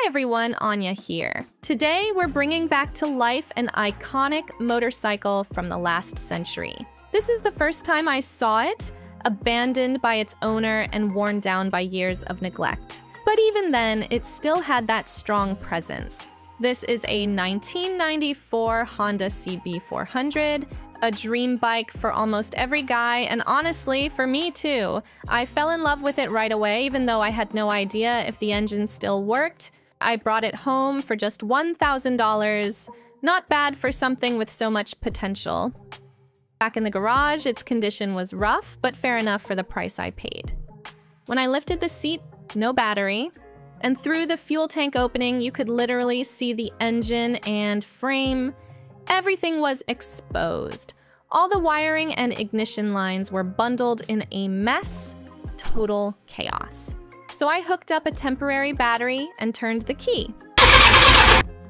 Hi everyone, Anya here. Today we're bringing back to life an iconic motorcycle from the last century. This is the first time I saw it, abandoned by its owner and worn down by years of neglect. But even then, it still had that strong presence. This is a 1994 Honda CB400, a dream bike for almost every guy, and honestly, for me too. I fell in love with it right away, even though I had no idea if the engine still worked. I brought it home for just $1,000. Not bad for something with so much potential. Back in the garage, its condition was rough, but fair enough for the price I paid. When I lifted the seat, no battery, and through the fuel tank opening, you could literally see the engine and frame. Everything was exposed. All the wiring and ignition lines were bundled in a mess. Total chaos. So I hooked up a temporary battery and turned the key.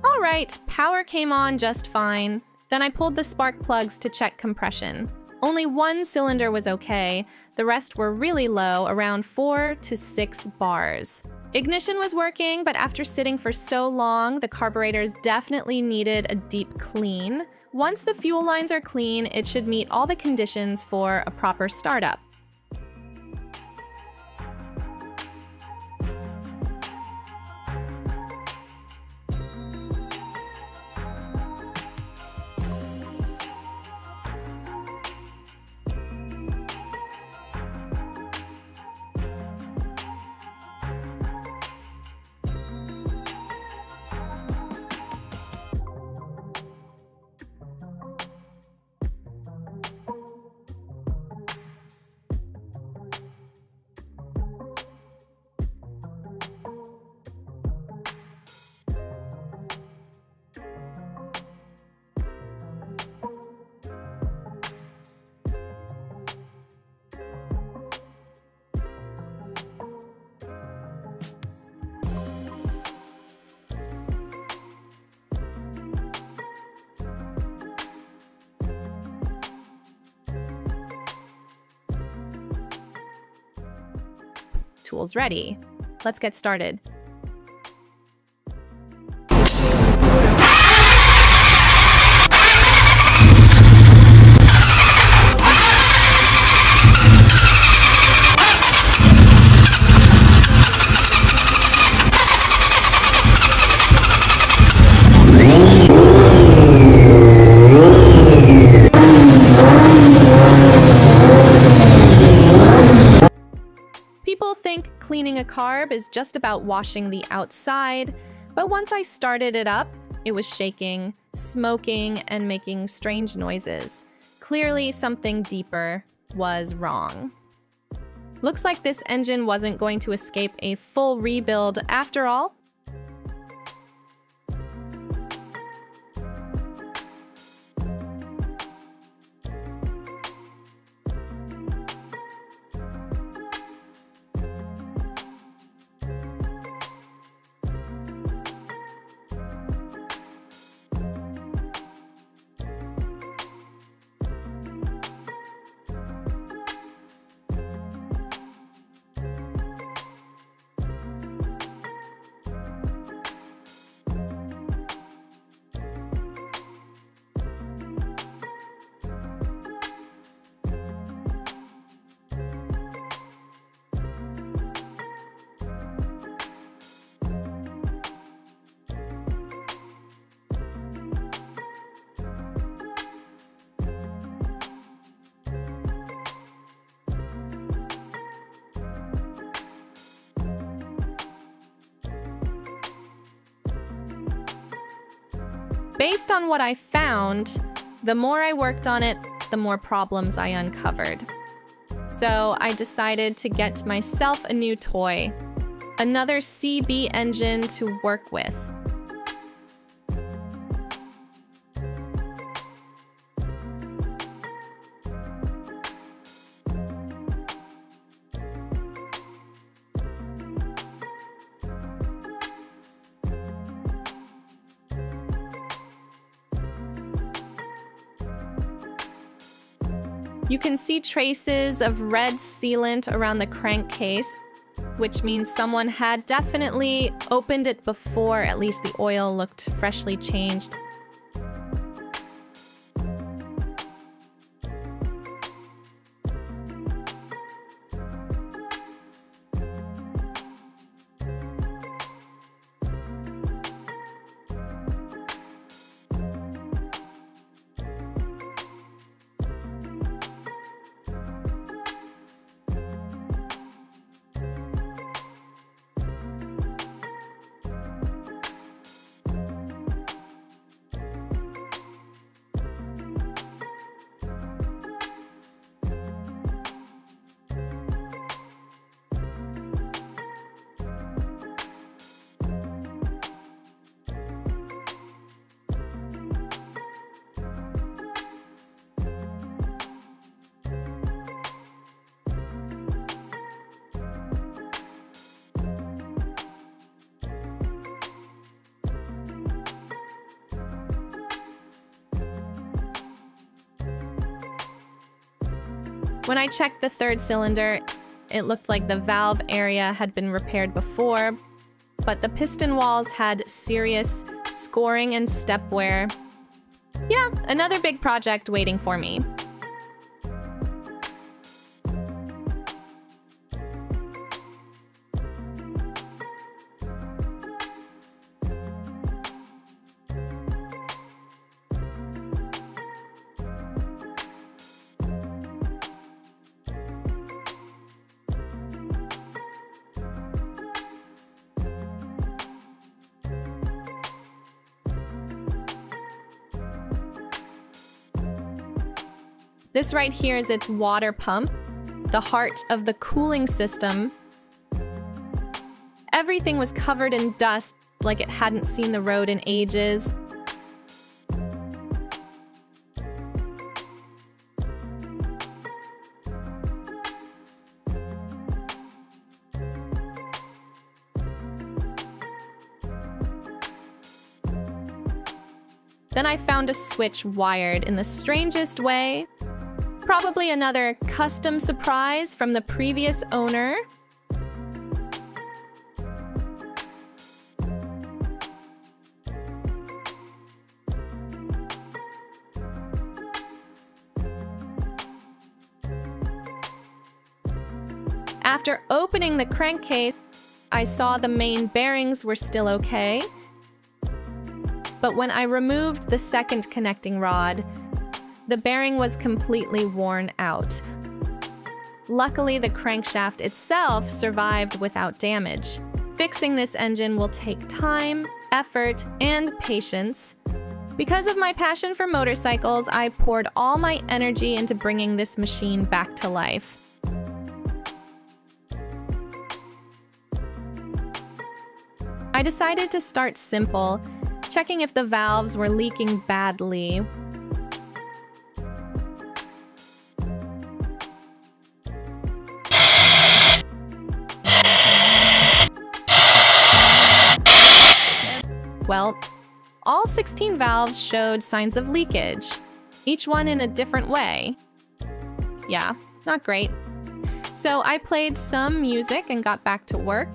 All right, power came on just fine. Then I pulled the spark plugs to check compression. Only one cylinder was okay. The rest were really low, around 4 to 6 bars. Ignition was working, but after sitting for so long, the carburetors definitely needed a deep clean. Once the fuel lines are clean, it should meet all the conditions for a proper startup. Tools ready. Let's get started. People think cleaning a carb is just about washing the outside, but once I started it up, it was shaking, smoking, and making strange noises. Clearly, something deeper was wrong. Looks like this engine wasn't going to escape a full rebuild after all. Based on what I found, the more I worked on it, the more problems I uncovered. So I decided to get myself a new toy, another CB engine to work with. You can see traces of red sealant around the crankcase. which means someone had definitely opened it before. At least the oil looked freshly changed. When I checked the third cylinder, it looked like the valve area had been repaired before, but the piston walls had serious scoring and step wear. Yeah, another big project waiting for me. This right here is its water pump, the heart of the cooling system. Everything was covered in dust, like it hadn't seen the road in ages. Then I found a switch wired in the strangest way. Probably another custom surprise from the previous owner. After opening the crankcase, I saw the main bearings were still okay. But when I removed the second connecting rod, the bearing was completely worn out. Luckily, the crankshaft itself survived without damage. Fixing this engine will take time, effort, and patience. Because of my passion for motorcycles, I poured all my energy into bringing this machine back to life. I decided to start simple, checking if the valves were leaking badly. Well, all 16 valves showed signs of leakage, each one in a different way. Yeah, not great. So I played some music and got back to work.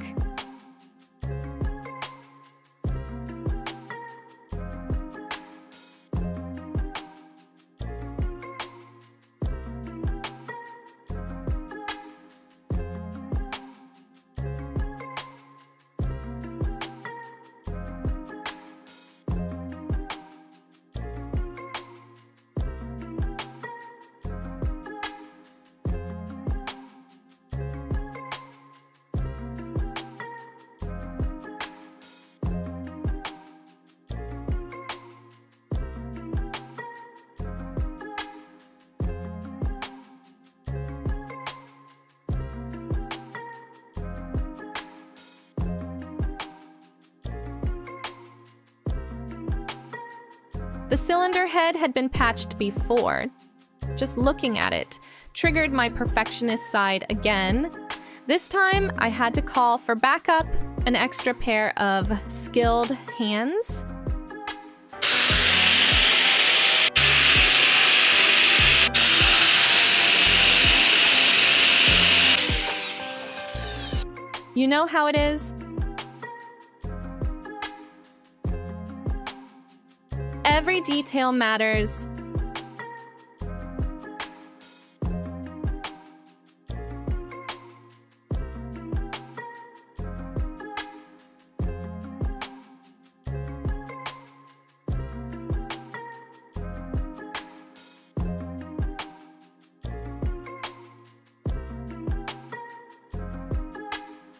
The cylinder head had been patched before. Just looking at it triggered my perfectionist side again. This time, I had to call for backup, an extra pair of skilled hands. You know how it is? Every detail matters.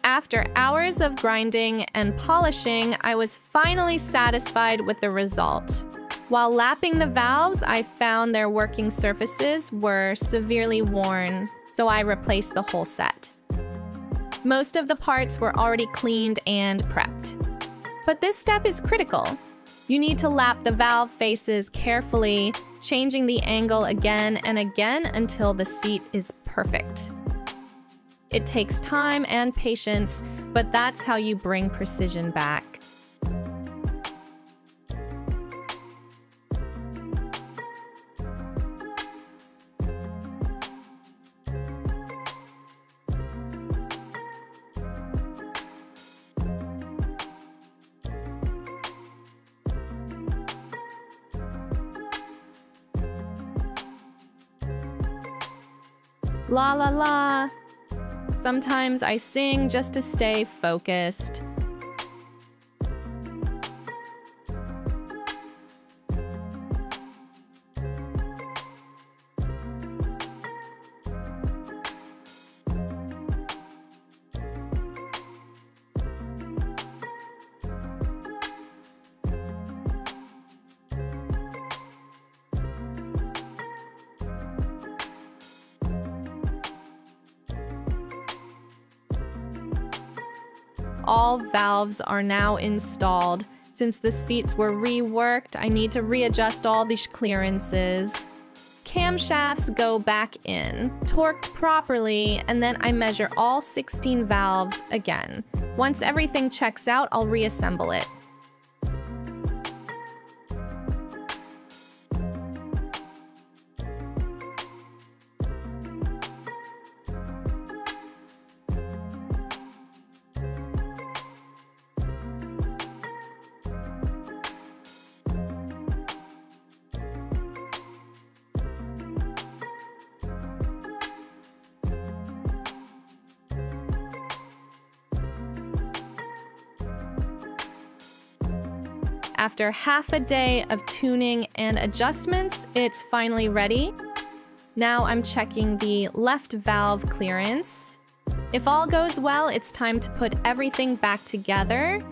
After hours of grinding and polishing, I was finally satisfied with the result. While lapping the valves, I found their working surfaces were severely worn, so I replaced the whole set. Most of the parts were already cleaned and prepped. But this step is critical. You need to lap the valve faces carefully, changing the angle again and again until the seat is perfect. It takes time and patience, but that's how you bring precision back. La la la. Sometimes I sing just to stay focused. All valves are now installed. Since the seats were reworked, I need to readjust all these clearances. Camshafts go back in, torqued properly, and then I measure all 16 valves again. Once everything checks out, I'll reassemble it. After half a day of tuning and adjustments, it's finally ready. Now I'm checking the left valve clearance. If all goes well, it's time to put everything back together.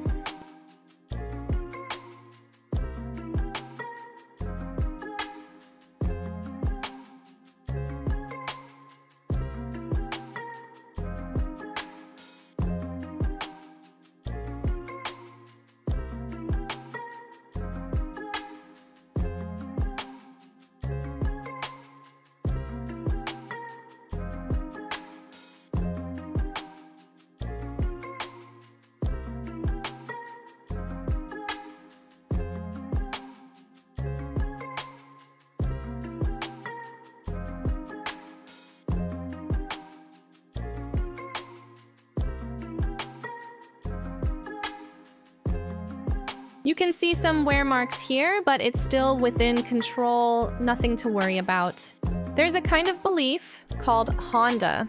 You can see some wear marks here, but it's still within control, nothing to worry about. There's a kind of belief called Honda.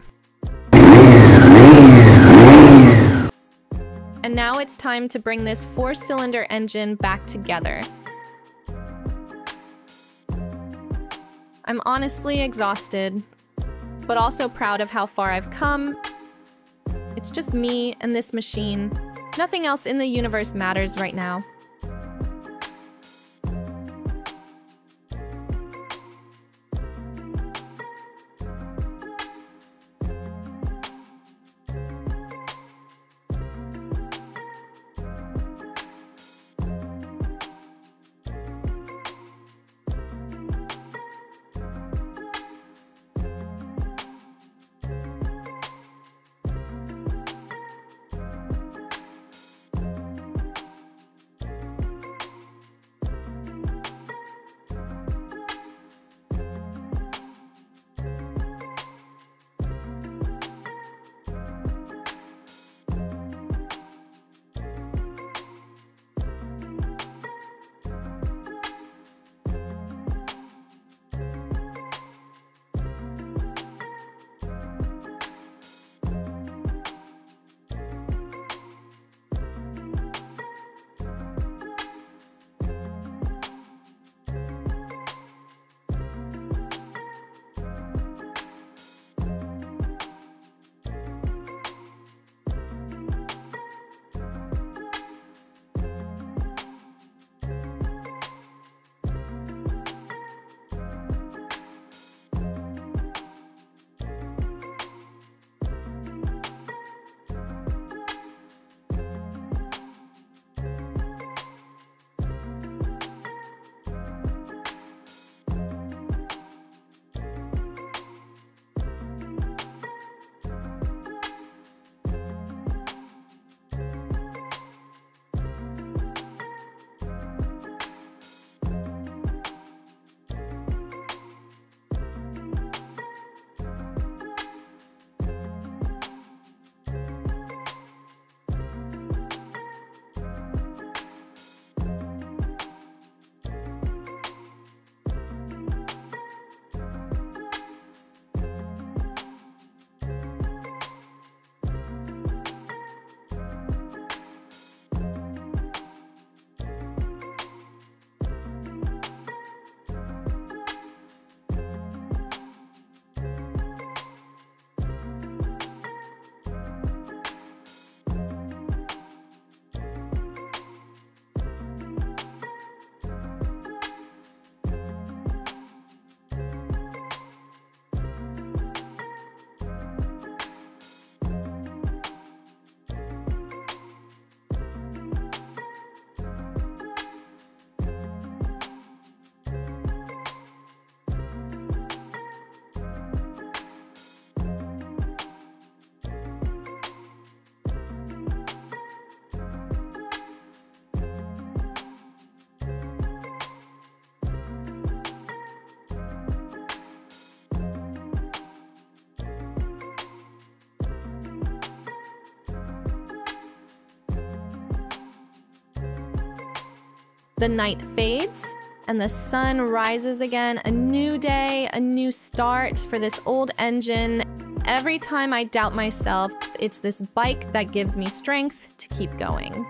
And now it's time to bring this 4-cylinder engine back together. I'm honestly exhausted, but also proud of how far I've come. It's just me and this machine. Nothing else in the universe matters right now. The night fades, and the sun rises again. A new day, a new start for this old engine. Every time I doubt myself, it's this bike that gives me strength to keep going.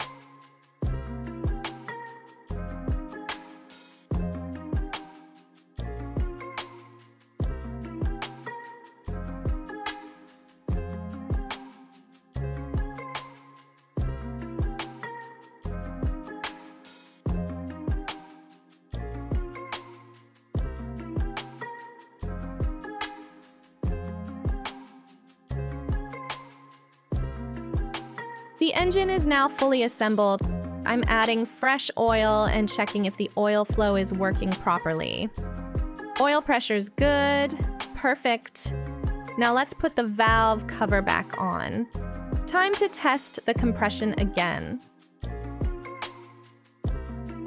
The engine is now fully assembled. I'm adding fresh oil and checking if the oil flow is working properly. Oil pressure's good, perfect. Now let's put the valve cover back on. Time to test the compression again.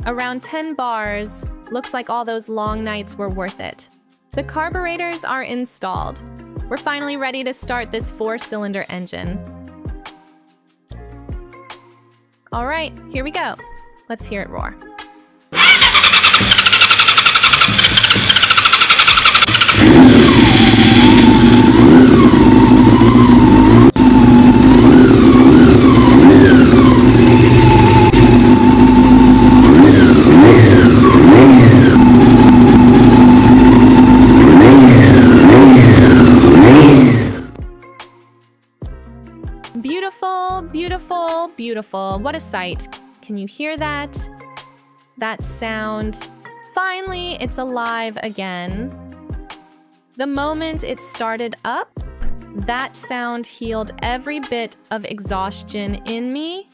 Around 10 bars, looks like all those long nights were worth it. The carburetors are installed. We're finally ready to start this 4-cylinder engine. All right, here we go. Let's hear it roar. Beautiful, beautiful, beautiful. What a sight. Can you hear that? That sound. Finally, it's alive again. The moment it started up, that sound healed every bit of exhaustion in me.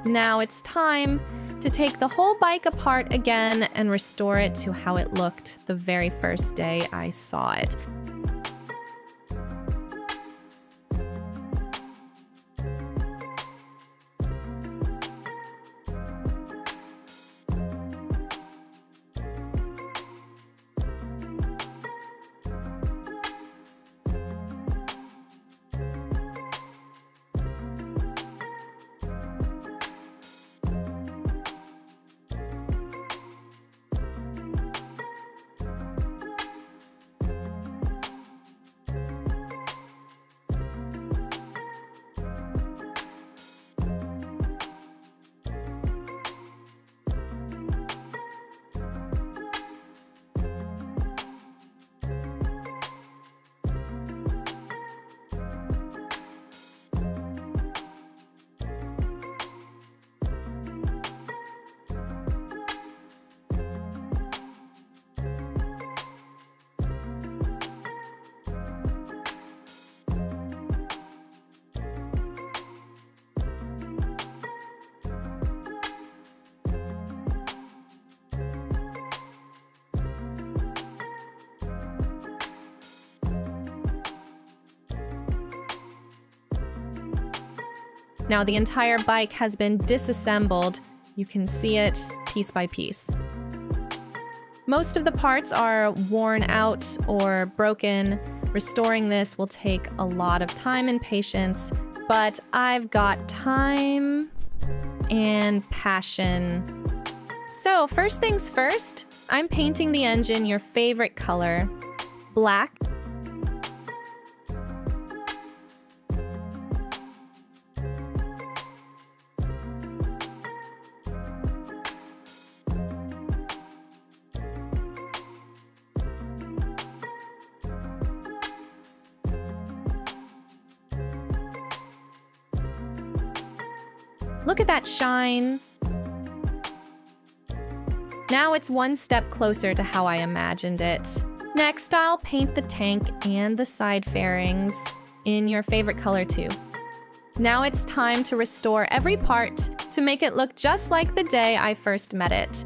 Now it's time to take the whole bike apart again and restore it to how it looked the very first day I saw it. Now the entire bike has been disassembled. You can see it piece by piece. Most of the parts are worn out or broken. Restoring this will take a lot of time and patience, but I've got time and passion. So first things first, I'm painting the engine your favorite color, black. Look at that shine. Now it's one step closer to how I imagined it. Next, I'll paint the tank and the side fairings in your favorite color too. Now it's time to restore every part to make it look just like the day I first met it.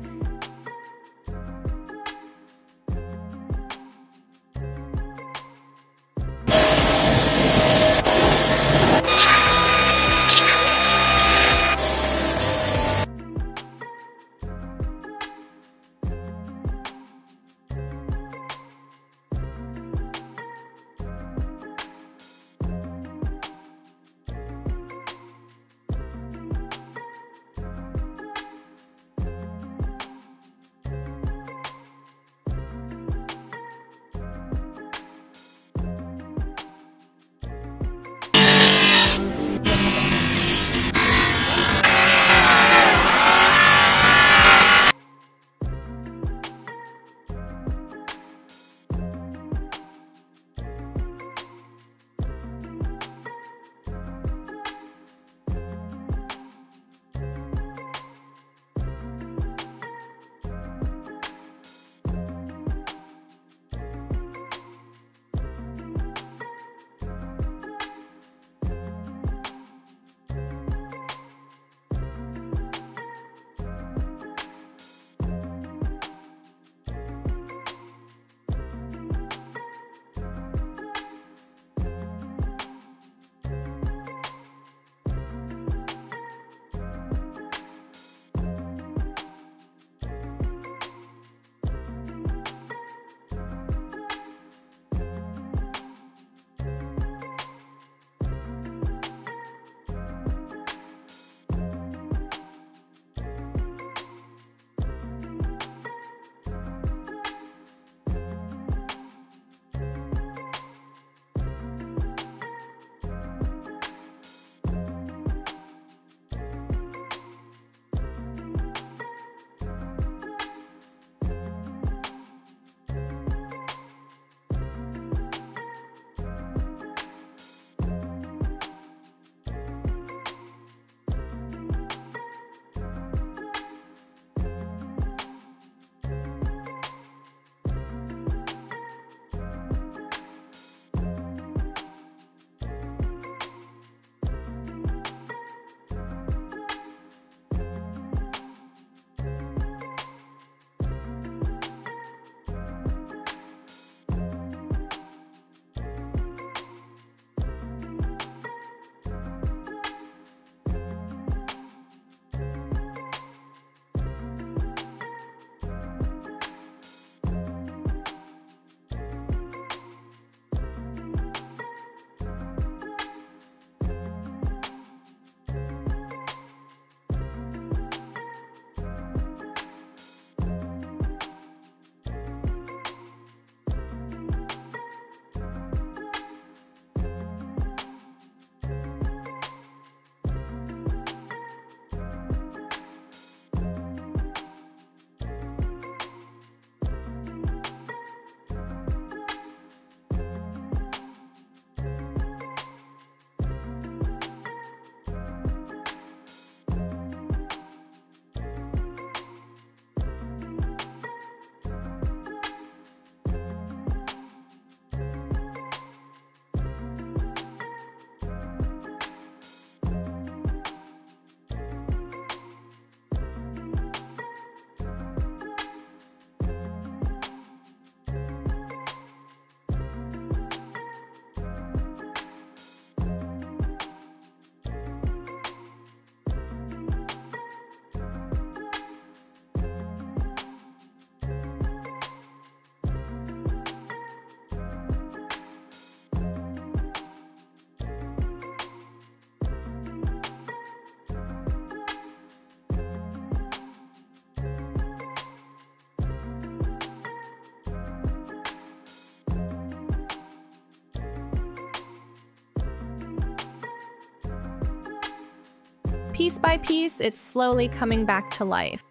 Piece by piece, it's slowly coming back to life.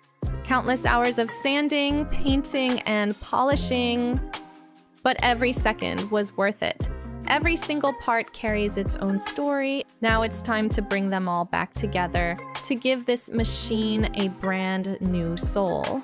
Countless hours of sanding, painting, and polishing, but every second was worth it. Every single part carries its own story. Now it's time to bring them all back together to give this machine a brand new soul.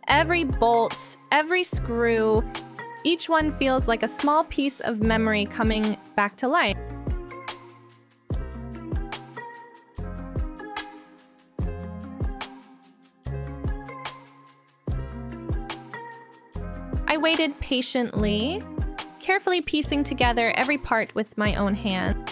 Every bolt, every screw, each one feels like a small piece of memory coming back to life. I waited patiently, carefully piecing together every part with my own hand.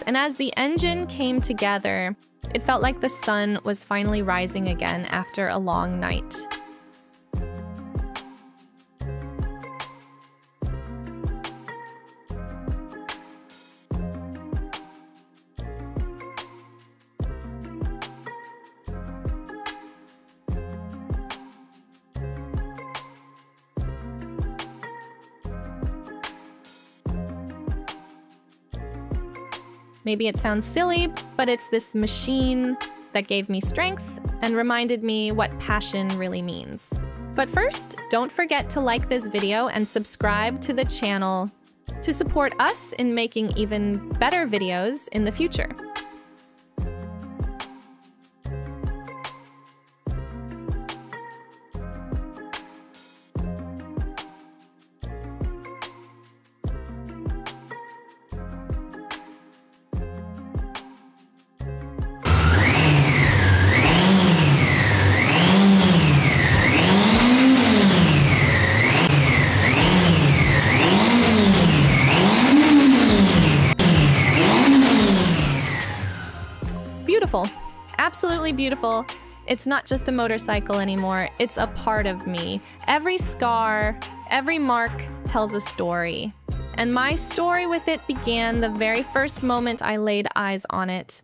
And as the engine came together, it felt like the sun was finally rising again after a long night. Maybe it sounds silly, but it's this machine that gave me strength and reminded me what passion really means. But first, don't forget to like this video and subscribe to the channel to support us in making even better videos in the future. Beautiful. Absolutely beautiful. It's not just a motorcycle anymore, it's a part of me. Every scar, every mark tells a story. And my story with it began the very first moment I laid eyes on it.